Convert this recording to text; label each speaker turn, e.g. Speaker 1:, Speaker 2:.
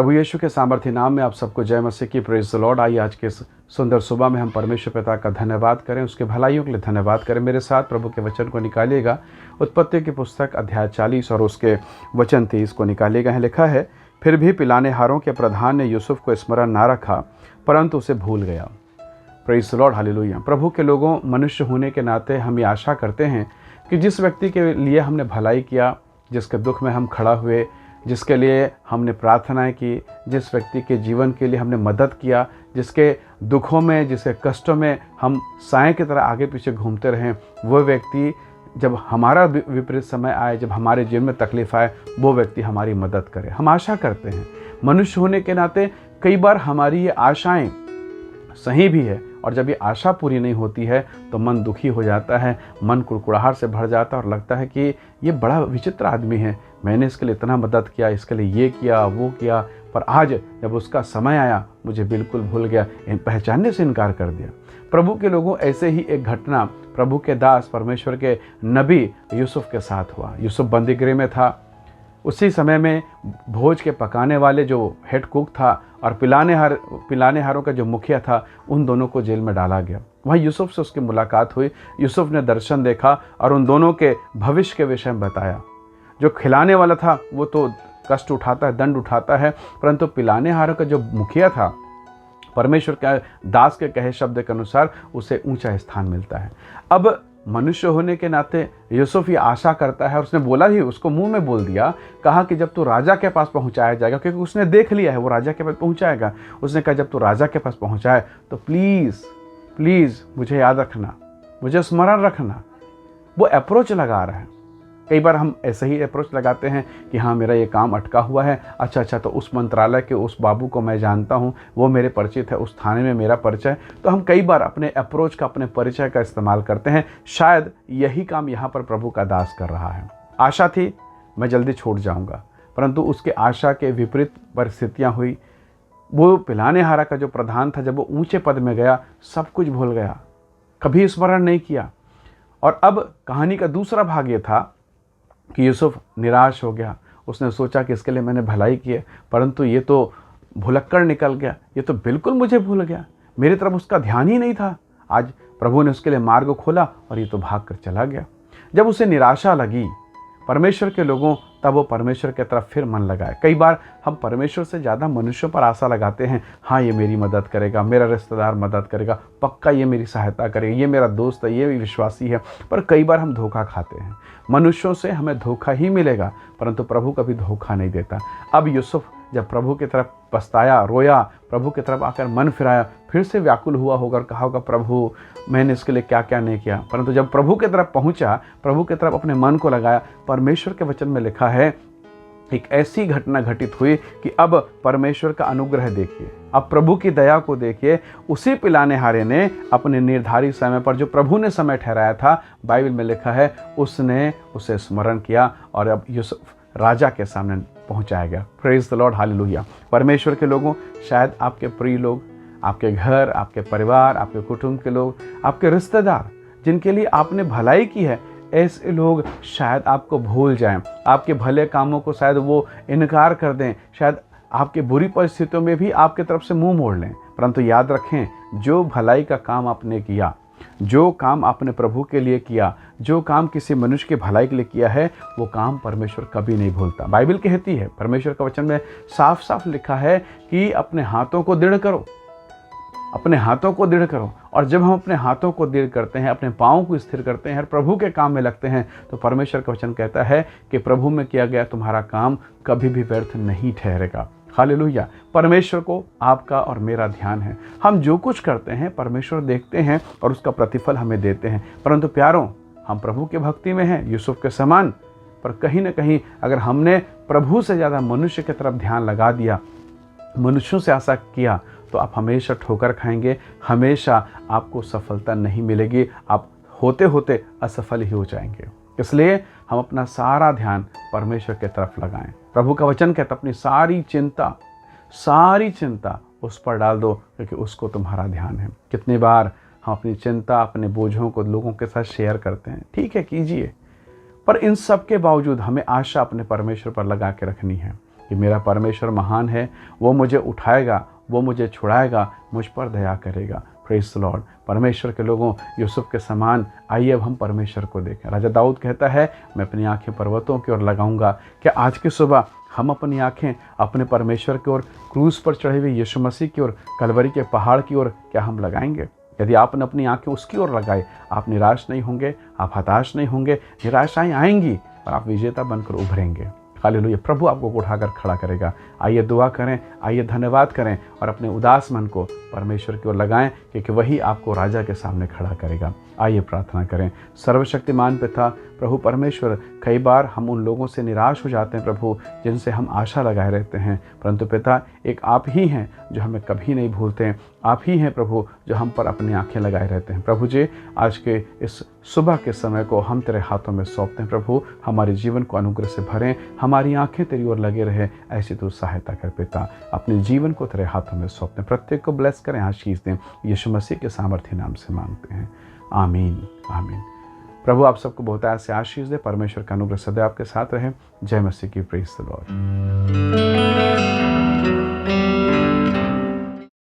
Speaker 1: प्रभु यीशु के सामर्थ्य नाम में आप सबको जय मसीह की। Praise the Lord. आइए आज के इस सुंदर सुबह में हम परमेश्वर पिता का धन्यवाद करें, उसके भलाइयों के लिए धन्यवाद करें। मेरे साथ प्रभु के वचन को निकालिएगा। उत्पत्ति की पुस्तक अध्याय 40 और उसके वचन 30 को निकालिएगा। है लिखा है, फिर भी पिलानेहारों के प्रधान ने यूसुफ को स्मरण ना रखा, परंतु उसे भूल गया। Praise the Lord, hallelujah. प्रभु के लोगों, मनुष्य होने के नाते हम ये आशा करते हैं कि जिस व्यक्ति के लिए हमने भलाई किया, जिसके दुख में हम खड़ा हुए, जिसके लिए हमने प्रार्थनाएं की, जिस व्यक्ति के जीवन के लिए हमने मदद किया, जिसके दुखों में, जिसके कष्टों में हम साएं की तरह आगे पीछे घूमते रहें, वो व्यक्ति जब हमारा विपरीत समय आए, जब हमारे जीवन में तकलीफ आए, वो व्यक्ति हमारी मदद करे। हम आशा करते हैं। मनुष्य होने के नाते कई बार हमारी ये आशाएं सही भी है, और जब ये आशा पूरी नहीं होती है तो मन दुखी हो जाता है, मन कुड़कुड़ाहट से भर जाता है और लगता है कि ये बड़ा विचित्र आदमी है, मैंने इसके लिए इतना मदद किया, इसके लिए ये किया वो किया, पर आज जब उसका समय आया मुझे बिल्कुल भूल गया, पहचानने से इनकार कर दिया। प्रभु के लोगों, ऐसे ही एक घटना प्रभु के दास परमेश्वर के नबी यूसुफ के साथ हुआ। यूसुफ बंदीगृह में था। उसी समय में भोज के पकाने वाले जो हेड कुक था और पिलानेहारों का जो मुखिया था, उन दोनों को जेल में डाला गया। वहीं यूसुफ से उसकी मुलाकात हुई। यूसुफ ने दर्शन देखा और उन दोनों के भविष्य के विषय में बताया। जो खिलाने वाला था वो तो कष्ट उठाता है, दंड उठाता है, परंतु पिलानेहारों का जो मुखिया था, परमेश्वर के दास के कहे शब्द के अनुसार उसे ऊंचा स्थान मिलता है। अब मनुष्य होने के नाते यूसुफ ये आशा करता है, और उसने बोला ही, उसको मुंह में बोल दिया, कहा कि जब तू राजा के पास पहुंचाया जाएगा, क्योंकि उसने देख लिया है वो राजा के पास पहुंचाएगा। उसने कहा जब तू राजा के पास पहुंचाए तो प्लीज़ प्लीज़ मुझे याद रखना, मुझे स्मरण रखना। वो अप्रोच लगा रहा है। कई बार हम ऐसे ही अप्रोच लगाते हैं कि हाँ मेरा ये काम अटका हुआ है, अच्छा तो उस मंत्रालय के उस बाबू को मैं जानता हूँ, वो मेरे परिचित है, उस थाने में मेरा परिचय। तो हम कई बार अपने अप्रोच का, अपने परिचय का इस्तेमाल करते हैं। शायद यही काम यहाँ पर प्रभु का दास कर रहा है। आशा थी मैं जल्दी छूट जाऊँगा, परंतु उसके आशा के विपरीत परिस्थितियाँ हुई। वो पिलानेहारा का जो प्रधान था, जब वो ऊँचे पद में गया, सब कुछ भूल गया, कभी स्मरण नहीं किया। और अब कहानी का दूसरा भाग ये था कि यूसुफ निराश हो गया। उसने सोचा कि इसके लिए मैंने भलाई की है, परंतु ये तो भुलक्कड़ निकल गया, ये तो बिल्कुल मुझे भूल गया, मेरी तरफ उसका ध्यान ही नहीं था। आज प्रभु ने उसके लिए मार्ग खोला और ये तो भाग कर चला गया। जब उसे निराशा लगी परमेश्वर के लोगों, तब वो परमेश्वर की तरफ फिर मन लगाए। कई बार हम परमेश्वर से ज़्यादा मनुष्यों पर आशा लगाते हैं। हाँ ये मेरी मदद करेगा, मेरा रिश्तेदार मदद करेगा, पक्का ये मेरी सहायता करेगा, ये मेरा दोस्त है, ये भी विश्वासी है। पर कई बार हम धोखा खाते हैं। मनुष्यों से हमें धोखा ही मिलेगा, परंतु प्रभु कभी धोखा नहीं देता। अब यूसुफ जब प्रभु की तरफ पछताया, रोया, प्रभु की तरफ आकर मन फिराया, फिर से व्याकुल हुआ होकर कहा होगा, प्रभु मैंने इसके लिए क्या क्या नहीं किया। परंतु जब प्रभु की तरफ पहुंचा, प्रभु की तरफ अपने मन को लगाया, परमेश्वर के वचन में लिखा है एक ऐसी घटना घटित हुई कि अब परमेश्वर का अनुग्रह देखिए, अब प्रभु की दया को देखिए। उसी पिलानेहारे ने अपने निर्धारित समय पर, जो प्रभु ने समय ठहराया था, बाइबल में लिखा है, उसने उसे स्मरण किया और अब यूसुफ राजा के सामने पहुंचाया गया। Praise the Lord, hallelujah. परमेश्वर के लोगों, शायद आपके प्रिय लोग, आपके घर, आपके परिवार, आपके कुटुंब के लोग, आपके रिश्तेदार, जिनके लिए आपने भलाई की है, ऐसे लोग शायद आपको भूल जाएं, आपके भले कामों को शायद वो इनकार कर दें, शायद आपके बुरी परिस्थितियों में भी आपके तरफ से मुंह मोड़ लें। परंतु याद रखें, जो भलाई का काम आपने किया, जो काम आपने प्रभु के लिए किया, जो काम किसी मनुष्य की भलाई के लिए किया है, वो काम परमेश्वर कभी नहीं भूलता। बाइबल कहती है, परमेश्वर का वचन में साफ साफ लिखा है कि अपने हाथों को दृढ़ करो, अपने हाथों को दृढ़ करो। और जब हम अपने हाथों को दृढ़ करते हैं, अपने पाँव को स्थिर करते हैं और प्रभु के काम में लगते हैं, तो परमेश्वर का वचन कहता है कि प्रभु में किया गया तुम्हारा काम कभी भी व्यर्थ नहीं ठहरेगा। हालेलुया। परमेश्वर को आपका और मेरा ध्यान है। हम जो कुछ करते हैं परमेश्वर देखते हैं और उसका प्रतिफल हमें देते हैं। परंतु प्यारों, हम प्रभु के भक्ति में हैं, यूसुफ के समान, पर कहीं ना कहीं अगर हमने प्रभु से ज़्यादा मनुष्य की तरफ ध्यान लगा दिया, मनुष्यों से आशा किया, तो आप हमेशा ठोकर खाएंगे, हमेशा आपको सफलता नहीं मिलेगी, आप होते होते असफल ही हो जाएंगे। इसलिए हम अपना सारा ध्यान परमेश्वर की तरफ लगाएं। प्रभु का वचन कहता, अपनी सारी चिंता उस पर डाल दो, क्योंकि उसको तुम्हारा ध्यान है। कितनी बार हम अपनी चिंता, अपने बोझों को लोगों के साथ शेयर करते हैं। ठीक है, कीजिए, पर इन सब के बावजूद हमें आशा अपने परमेश्वर पर लगा के रखनी है। कि मेरा परमेश्वर महान है, वो मुझे उठाएगा, वो मुझे छुड़ाएगा, मुझ पर दया करेगा। Praise the Lord. परमेश्वर के लोगों, यूसुफ के समान आइए अब हम परमेश्वर को देखें। राजा दाऊद कहता है, मैं अपनी आंखें पर्वतों की ओर लगाऊंगा। क्या आज की सुबह हम अपनी आंखें अपने परमेश्वर की ओर, क्रूस पर चढ़े हुए यीशु मसीह की ओर, कलवरी के पहाड़ की ओर क्या हम लगाएंगे? यदि आपने अपनी आंखें उसकी ओर लगाई, आप निराश नहीं होंगे, आप हताश नहीं होंगे। निराशाएं आएंगी और आप विजेता बनकर उभरेंगे। हालेलुया। प्रभु आपको उठाकर खड़ा करेगा। आइए दुआ करें, आइए धन्यवाद करें और अपने उदास मन को परमेश्वर की ओर लगाएं, क्योंकि वही आपको राजा के सामने खड़ा करेगा। आइए प्रार्थना करें। सर्वशक्तिमान पिता प्रभु परमेश्वर, कई बार हम उन लोगों से निराश हो जाते हैं प्रभु, जिनसे हम आशा लगाए रहते हैं, परंतु पिता एक आप ही हैं जो हमें कभी नहीं भूलते। आप ही हैं प्रभु जो हम पर अपनी आंखें लगाए रहते हैं। प्रभु जी, आज के इस सुबह के समय को हम तेरे हाथों में सौंपते हैं प्रभु। हमारे जीवन को अनुग्रह से भरें, हमारी आंखें तेरी ओर लगे रहे, ऐसी तू सहायता कर पिता। अपने जीवन को तेरे हाथों में सौंपते हैं। प्रत्येक को ब्लेस करें, आशीष दें। यीशु मसीह के सामर्थ्य नाम से मांगते हैं, आमीन आमीन। प्रभु आप सबको बहुत ऐसे आशीष दे। परमेश्वर का अनुग्रह सदैव आपके साथ रहे। जय मसीह की। Praise the Lord.